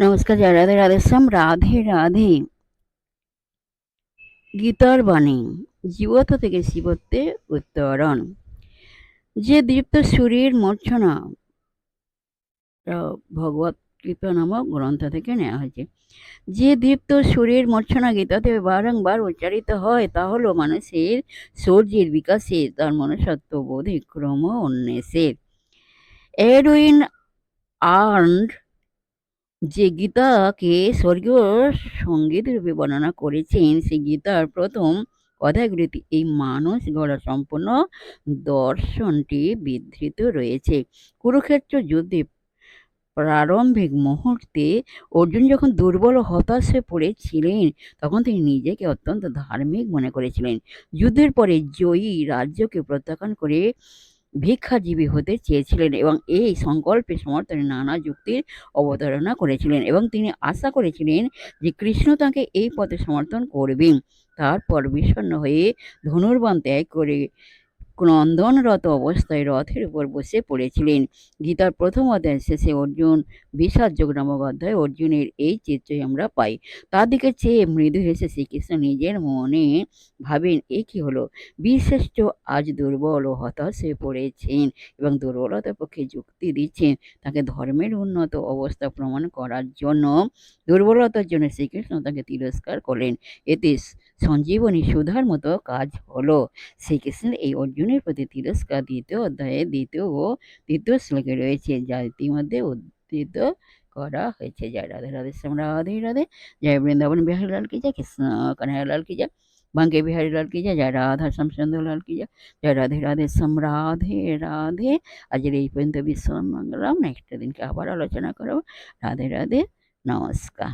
নমস্কার, জয় রাধে রাধেশ্যাম। রাধে রাধে। গীতার বাণী, জীবত্ব থেকে শিবত্বে উত্তরণ। যে দীপ্ত শরীর মূর্ছনা, ভগবত গীতা নামক গ্রন্থ থেকে নেওয়া হয়েছে। যে দীপ্ত শরীর মূর্ছনা গীতাতে বারংবার উচ্চারিত হয় তা হল মানুষের শৌর্যের বিকাশে, তার মনুষ্যত্ব বোধে ক্রম উন্মেষের। এডউইন আর্নড যে গীতাকে স্বর্গীয় সঙ্গীত রূপে বর্ণনা করেছেন, সেই গীতার প্রথম অধ্যায়গুলিতে এই মানস গড়া সম্পূর্ণ দর্শনটি বিধৃত রয়েছে। কুরুক্ষেত্র যুদ্ধে প্রারম্ভিক মুহূর্তে অর্জুন যখন দুর্বল ও হতাশ হয়ে পড়েছিলেন, তখন তিনি নিজেকে অত্যন্ত ধার্মিক মনে করেছিলেন। যুদ্ধের পরে জয়ী রাজ্যকে প্রত্যাখ্যান করে ভিক্ষাজীবী হতে চেয়েছিলেন এবং এই সংকল্পে সমর্থনে নানা যুক্তির অবতারণা করেছিলেন এবং তিনি আশা করেছিলেন যে কৃষ্ণ তাকে এই পথে সমর্থন করবেন। তারপর বিষণ্ণ হয়ে ধনুর্বাণ ত্যাগ করে ক্রন্দনরত অবস্থায় রথের উপর বসে পড়েছিলেন। গীতার প্রথম অধ্যায়ের শেষে অর্জুন বিষাদ যোগ নামক অধ্যায়ে অর্জুনের এই চিত্রই আমরা পাই। তার দিকে চেয়ে মৃদু হেসে শ্রীকৃষ্ণ নিজের মনে ভাবেন, এ কি হলো? বীরশ্রেষ্ঠ আজ দুর্বল ও হতাশ হয়ে পড়েছেন এবং দুর্বলতার পক্ষে যুক্তি দিচ্ছেন। তাকে ধর্মের উন্নত অবস্থা প্রমাণ করার জন্য, দুর্বলতার জন্য শ্রীকৃষ্ণ তাকে তিরস্কার করলেন। এতে সঞ্জীবনী সুধার মতো কাজ হলো। শ্রীকৃষ্ণের এই অর্জুনের প্রতি তিরস্কার দ্বিতীয় অধ্যায়ে দ্বিতীয় ও তৃতীয় শ্লোকে রয়েছে, যা ইতিমধ্যে উদ্ধৃত করা হয়েছে। জয় রাধে রাধে শ্যাম, রাধে রাধে। জয় বৃন্দাবন বিহারী লাল কি জয়, কৃষ্ণ কানাইয়া লাল কি জয়, বাঙ্কে বিহারী লাল কি জয়, জয় রাধা শ্যাম সুন্দর লাল কি জয়। জয় রাধে রাধে শ্যাম, রাধে রাধে। আজকের এই পর্যন্ত বিশ্ব মঙ্গলম। নেক্সট দিনকে আবার আলোচনা করব। রাধে রাধে, নমস্কার।